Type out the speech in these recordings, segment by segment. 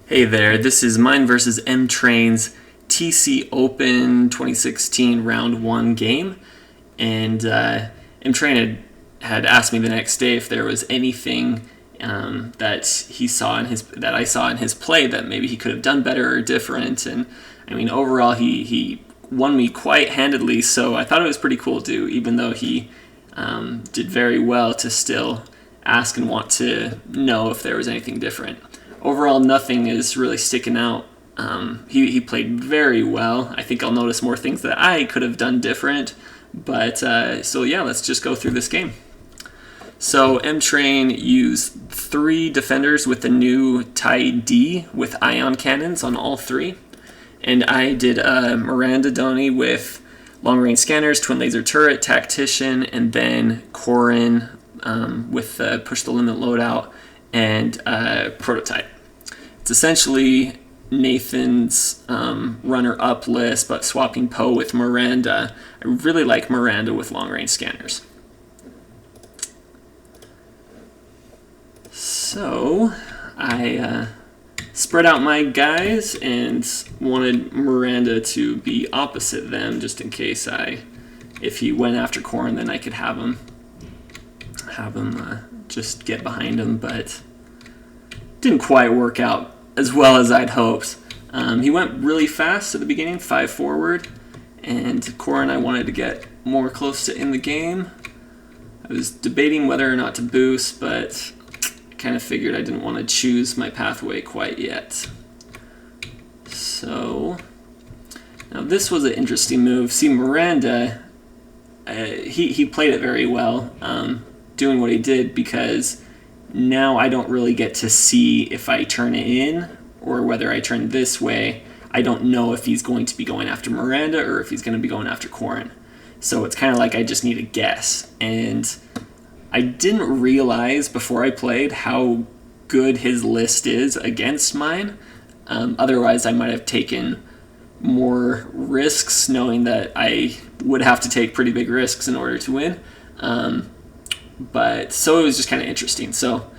Hey there, this is mine versus Mtrein's TC Open 2016 Round 1 game, and Mtrein had asked me the next day if there was anything that I saw in his play that maybe he could have done better or different. And I mean, overall, he won me quite handedly, so I thought it was pretty cool too, even though he did very well, to still ask and want to know if there was anything different. Overall, nothing is really sticking out. He played very well. I think I'll notice more things that I could have done different. But so yeah, let's just go through this game. So Mtrein used 3 defenders with the new PaulD with ion cannons on all 3. And I did Miranda with long-range scanners, twin laser turret, tactician, and then Corran with push the limit loadout and prototype. It's essentially Nathan's runner-up list, but swapping Poe with Miranda. I really like Miranda with long-range scanners. So I spread out my guys and wanted Miranda to be opposite them, just in case if he went after Corran, then I could have him just get behind him, but didn't quite work out as well as I'd hoped. He went really fast at the beginning, 5 forward, and Corran I wanted to get more close to in the game. I was debating whether or not to boost, but I kind of figured I didn't want to choose my pathway quite yet. So now this was an interesting move. See, Miranda, he played it very well, doing what he did, because now I don't really get to see if I turn it in or whether I turn this way. I don't know if he's going to be going after Miranda or if he's going to be going after Corran. So it's kind of like I just need a guess. And I didn't realize before I played how good his list is against mine. Otherwise, I might have taken more risks, knowing that I would have to take pretty big risks in order to win. But so it was just kind of interesting. So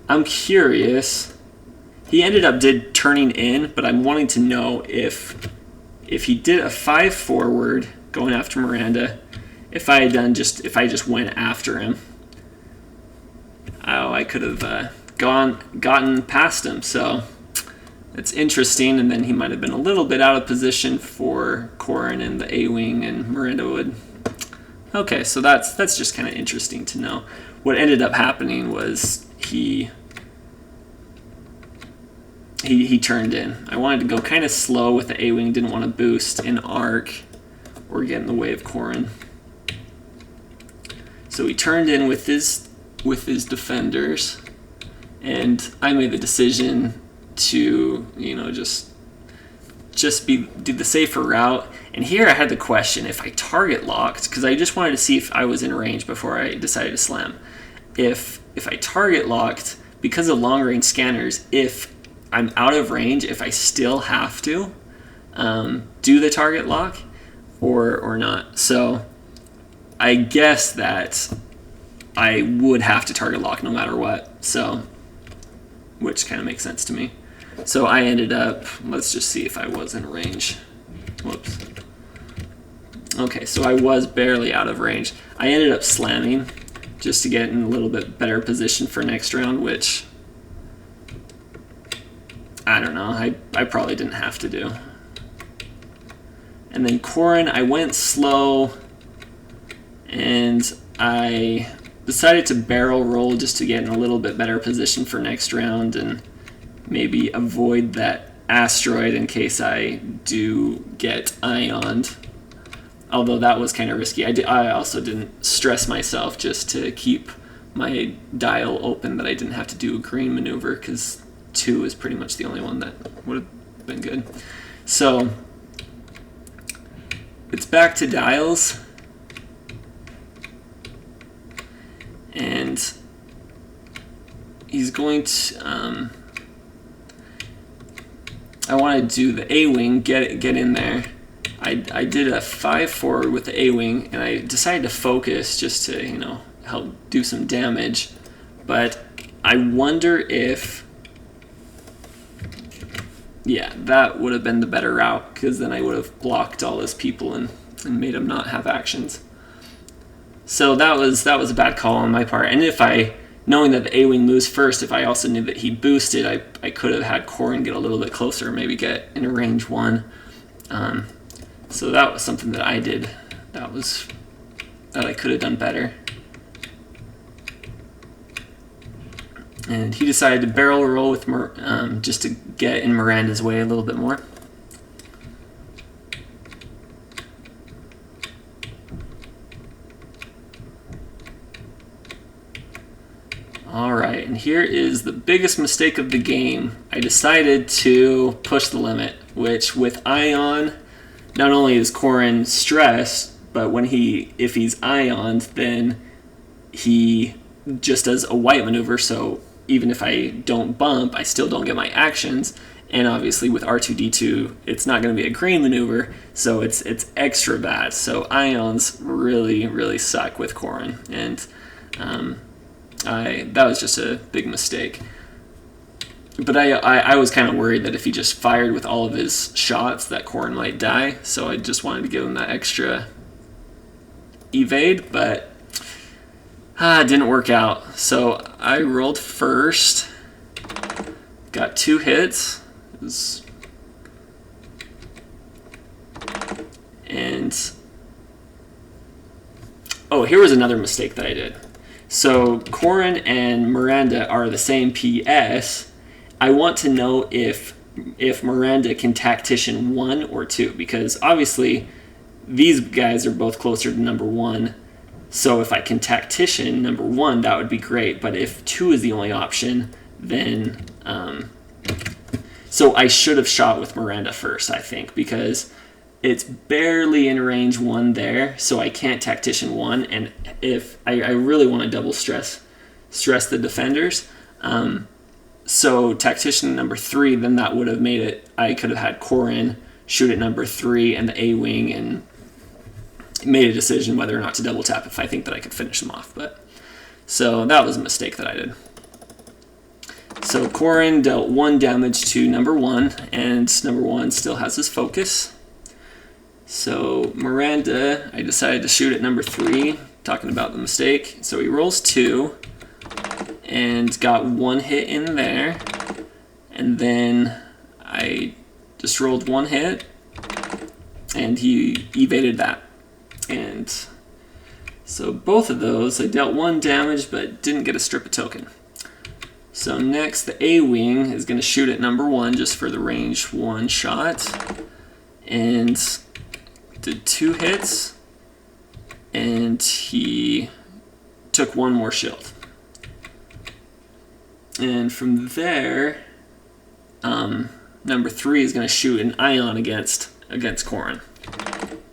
I'm curious. He ended up turning in, but I'm wanting to know if he did a 5 forward going after Miranda, if I just went after him. Oh, I could have gotten past him. So it's interesting. And then he might have been a little bit out of position for Corran and the A-wing, and Miranda would. Okay, so that's just kind of interesting to know. What ended up happening was he turned in. I wanted to go kind of slow with the A-wing, didn't want to boost in arc or get in the way of Corran. So he turned in with his defenders, and I made the decision to just do the safer route. And here I had the question, if I target locked, because I just wanted to see if I was in range before I decided to slam. If I target locked, because of long range scanners, if I'm out of range, if I still have to do the target lock or not. So I guess that I would have to target lock no matter what. So, which kind of makes sense to me. So I ended up, let's just see if I was in range. Whoops. Okay, so I was barely out of range. I ended up slamming just to get in a little bit better position for next round, which I don't know, I probably didn't have to do. And then Corran, I went slow, and I decided to barrel roll just to get in a little bit better position for next round and maybe avoid that asteroid in case I do get ioned. Although that was kind of risky. I also didn't stress myself just to keep my dial open that I didn't have to do a green maneuver, because 2 is pretty much the only one that would have been good. So it's back to dials. And he's going to... I want to do the A-wing, get in there. I did a 5 forward with the A-wing, and I decided to focus just to, help do some damage. But I wonder if yeah, that would have been the better route, because then I would have blocked all his people and made him not have actions. So that was a bad call on my part. And if knowing that the A-Wing moves first, if I also knew that he boosted, I could have had Corran get a little bit closer, maybe get in a range 1. So that was something that I did that I could have done better. And he decided to barrel roll with just to get in Miranda's way a little bit more. Alright, and here is the biggest mistake of the game. I decided to push the limit, which with Ion, not only is Corran stressed, but if he's Ioned, then he just does a white maneuver, so even if I don't bump, I still don't get my actions. And obviously with R2-D2, it's not going to be a green maneuver, so it's extra bad. So Ions really, really suck with Corran, and that was just a big mistake. But I was kind of worried that if he just fired with all of his shots, that Corran might die, so I just wanted to give him that extra evade, but it didn't work out. So I rolled first, got 2 hits, and here was another mistake that I did. So Corran and Miranda are the same PS. I want to know if Miranda can tactician 1 or 2, because obviously these guys are both closer to number 1. So if I can tactician number 1, that would be great. But if 2 is the only option, then so I should have shot with Miranda first, I think, because it's barely in range 1 there, so I can't tactician 1. And if I really want to double stress the defenders, so tactician number 3, then that would have made it. I could have had Corran shoot at number 3 and the A-Wing, and made a decision whether or not to double tap if I think that I could finish him off. So that was a mistake that I did. So Corran dealt 1 damage to number 1, and number 1 still has his focus. So Miranda, I decided to shoot at number 3, talking about the mistake. So he rolls 2, and got 1 hit in there, and then I just rolled 1 hit, and he evaded that. And so both of those, I dealt 1 damage, but didn't get a strip of token. So next, the A-Wing is going to shoot at number 1 just for the range 1 shot, and did 2 hits, and he took 1 more shield. And from there, number 3 is going to shoot an Ion against Corran.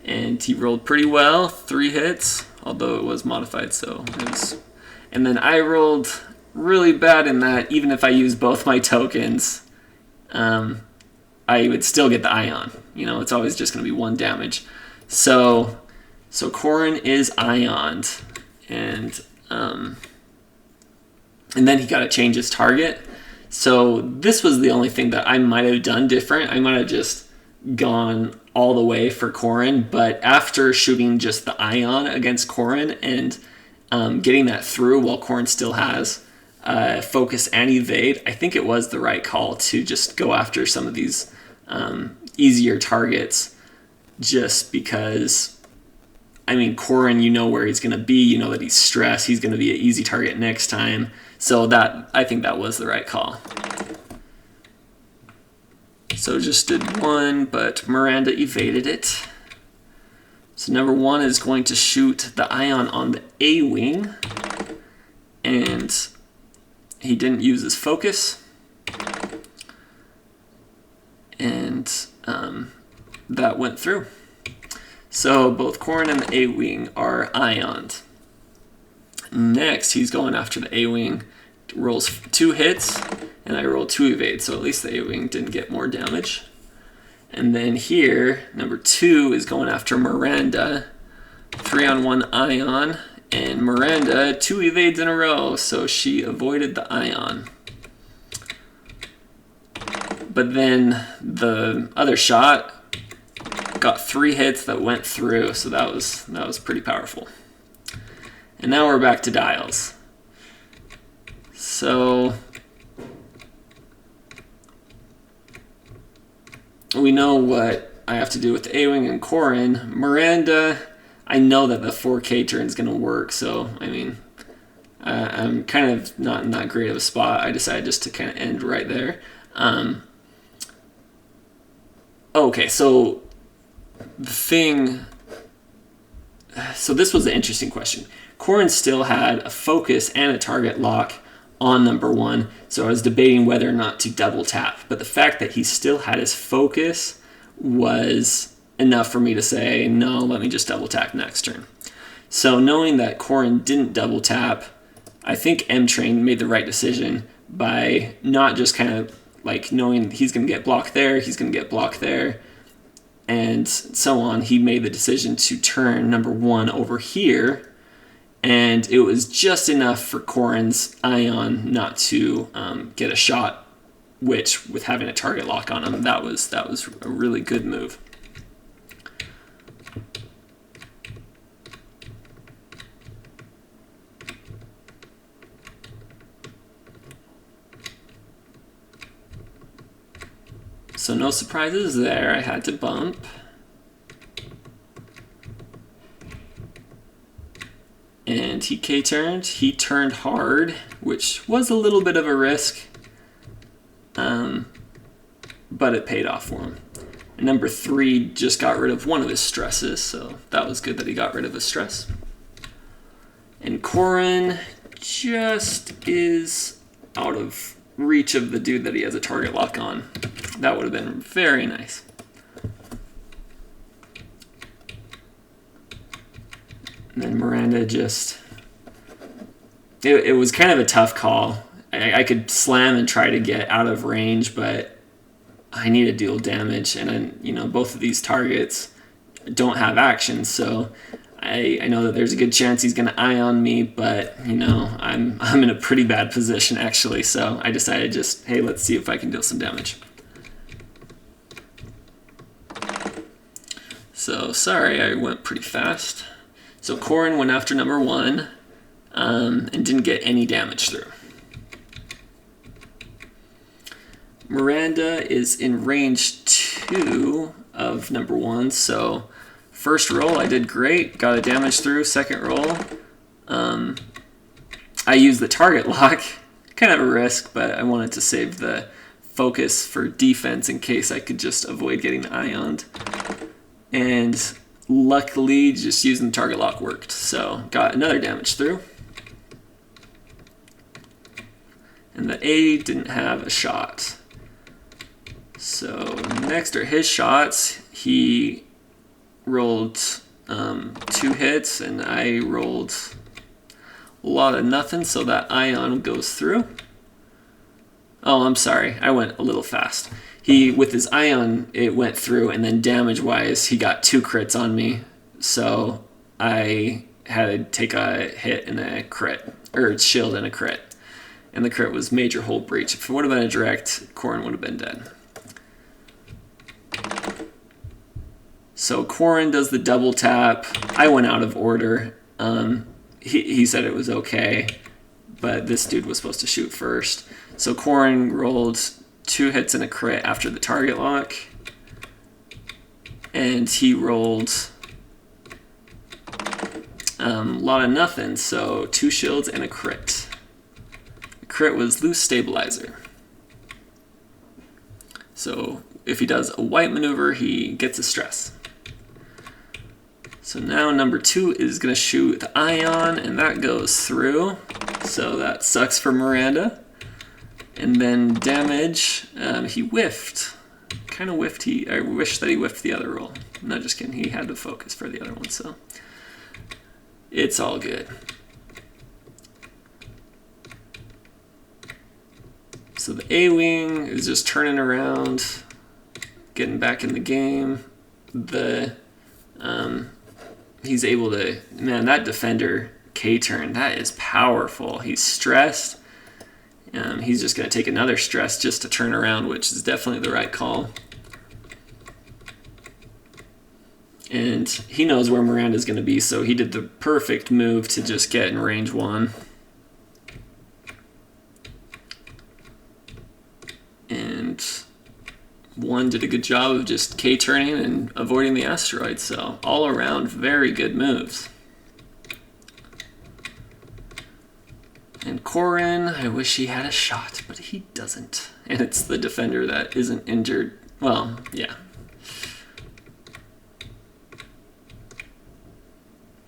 And he rolled pretty well, 3 hits, although it was modified, so it was. And then I rolled really bad in that even if I used both my tokens, I would still get the Ion. It's always just going to be 1 damage. So Corran is Ioned, and then he got to change his target. So this was the only thing that I might have done different. I might have just gone all the way for Corran, but after shooting just the Ion against Corran and getting that through while Corran still has focus and evade, I think it was the right call to just go after some of these easier targets, just because, Corran, you know where he's going to be, you know that he's stressed, he's going to be an easy target next time, so I think that was the right call. So just did 1, but Miranda evaded it. So number 1 is going to shoot the Ion on the A-Wing, and he didn't use his focus, and that went through. So both Corran and the A-Wing are Ioned. Next, he's going after the A-Wing, rolls 2 hits, and I rolled 2 evades, so at least the A-Wing didn't get more damage. And then here, number 2 is going after Miranda, 3-on-1 Ion, and Miranda 2 evades in a row, so she avoided the Ion. But then the other shot got 3 hits that went through, so that was pretty powerful. And now we're back to dials. So we know what I have to do with the A-Wing and Corran. Miranda, I know that the 4K turn is going to work, so I mean, I'm kind of not in that great of a spot. I decided just to kind of end right there. Okay, so so this was an interesting question. Corran still had a focus and a target lock on number 1, so I was debating whether or not to double tap. But the fact that he still had his focus was enough for me to say, no, let me just double tap next turn. So knowing that Corran didn't double tap, I think Mtrein made the right decision by not just kind of like knowing he's going to get blocked there, he's going to get blocked there, and so on. He made the decision to turn number 1 over here, and it was just enough for Corran's ion not to get a shot, which with having a target lock on him, that was a really good move. So no surprises there. I had to bump. And he K-turned. He turned hard, which was a little bit of a risk, but it paid off for him. And number 3 just got rid of one of his stresses, so that was good that he got rid of his stress. And Corran just is out of reach of the dude that he has a target lock on. That would have been very nice. And then Miranda just... It was kind of a tough call. I could slam and try to get out of range, but I need to deal damage. And then, both of these targets don't have action, so I know that there's a good chance he's going to ion me, but, I'm in a pretty bad position, actually. So I decided just, hey, let's see if I can deal some damage. So, sorry, I went pretty fast. So Corran went after number 1 and didn't get any damage through. Miranda is in range 2 of number 1, so first roll I did great, got a damage through. Second roll, I used the target lock, kind of a risk, but I wanted to save the focus for defense in case I could just avoid getting ioned. And luckily, just using the target lock worked, so got another damage through. And the A didn't have a shot. So next are his shots. He rolled 2 hits, and I rolled a lot of nothing, so that ion goes through. Oh, I'm sorry, I went a little fast. With his ion, it went through, and then damage-wise, he got 2 crits on me, so I had to take a hit and a crit, or shield and a crit. And the crit was major hull breach. If it would have been a direct, Corran would have been dead. So Corran does the double tap. I went out of order. He said it was okay, but this dude was supposed to shoot first. So Corran rolled 2 hits and a crit after the target lock. And he rolled a lot of nothing, so 2 shields and a crit. The crit was loose stabilizer. So if he does a white maneuver, he gets a stress. So now number 2 is going to shoot the ion, and that goes through. So that sucks for Miranda. And then damage, he whiffed. Kind of whiffed. I wish that he whiffed the other roll. I'm not just kidding. He had to focus for the other one, so it's all good. So the A-Wing is just turning around, getting back in the game. He's able to, man, that defender K-turn, that is powerful. He's stressed, He's just going to take another stress just to turn around, which is definitely the right call. And he knows where Miranda's going to be, so he did the perfect move to just get in range 1. And 1 did a good job of just K-turning and avoiding the asteroid, so all around, very good moves. And Corran, I wish he had a shot, but he doesn't. And it's the defender that isn't injured. Well, yeah.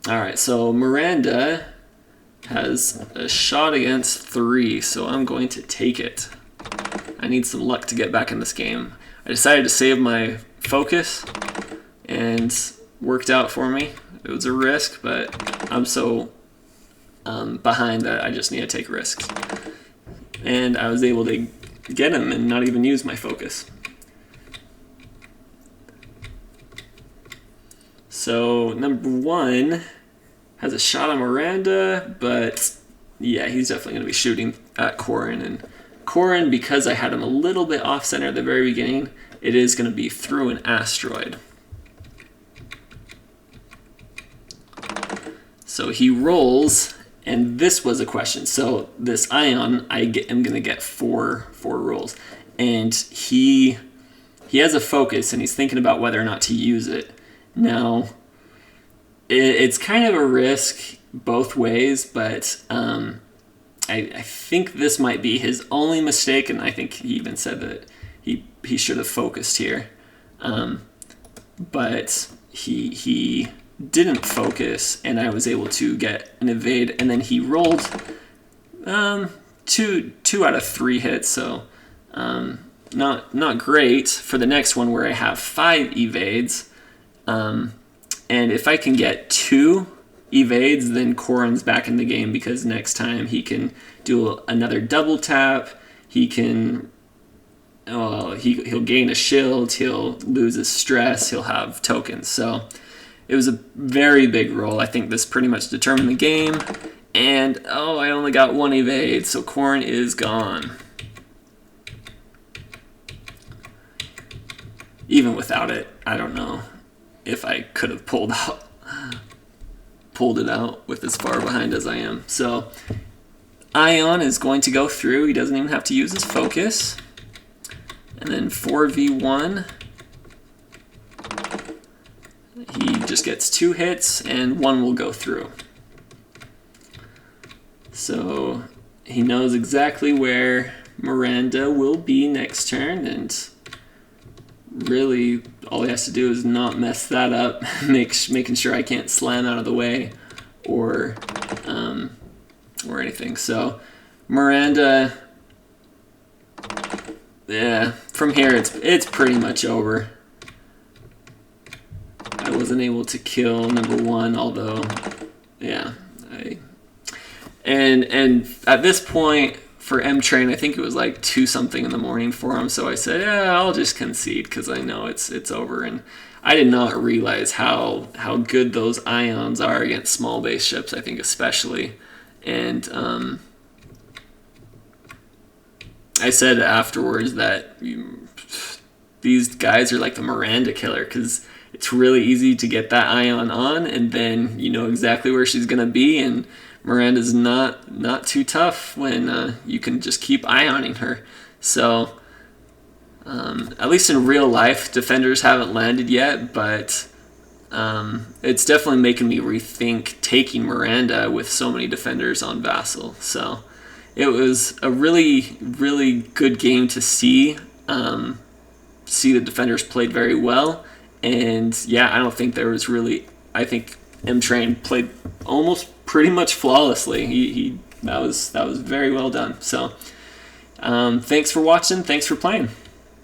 Alright, so Miranda has a shot against 3, so I'm going to take it. I need some luck to get back in this game. I decided to save my focus, and worked out for me. It was a risk, but I'm so behind that I just need to take risks. And I was able to get him and not even use my focus. So number 1 has a shot on Miranda, but yeah, he's definitely going to be shooting at Corran. And Corran, because I had him a little bit off center at the very beginning, it is going to be through an asteroid. So he rolls, and this was a question. So this ion, I'm going to get four rolls. And he has a focus, and he's thinking about whether or not to use it. Now, it's kind of a risk both ways, but I think this might be his only mistake, and I think he even said that he should have focused here. But he didn't focus, and I was able to get an evade, and then he rolled two out of 3 hits, so not great for the next one where I have 5 evades. And if I can get 2 evades, then Corran's back in the game, because next time he can do another double tap. He can he'll gain a shield, he'll lose his stress, he'll have tokens. So it was a very big roll. I think this pretty much determined the game. And I only got 1 evade, so Corran is gone. Even without it, I don't know if I could have pulled it out with as far behind as I am. So Ion is going to go through. He doesn't even have to use his focus. And then 4v1. He just gets 2 hits, and 1 will go through. So he knows exactly where Miranda will be next turn, and really all he has to do is not mess that up, making sure I can't slam out of the way or anything. So Miranda, yeah, from here it's pretty much over. I wasn't able to kill number 1, although yeah, and at this point for Mtrein, I think it was like 2-something in the morning for him, so I said, yeah, I'll just concede because I know it's over. And I did not realize how good those ions are against small base ships, I think especially. And I said afterwards that these guys are like the Miranda killer, because it's really easy to get that ion on, and then you know exactly where she's going to be, and Miranda's not too tough when you can just keep ioning her. So at least in real life, defenders haven't landed yet, but it's definitely making me rethink taking Miranda with so many defenders on Vassal. So it was a really, really good game to see. See the defenders played very well, and yeah, I don't think there was really. I think Mtrein played almost pretty much flawlessly. That was very well done. So thanks for watching. Thanks for playing.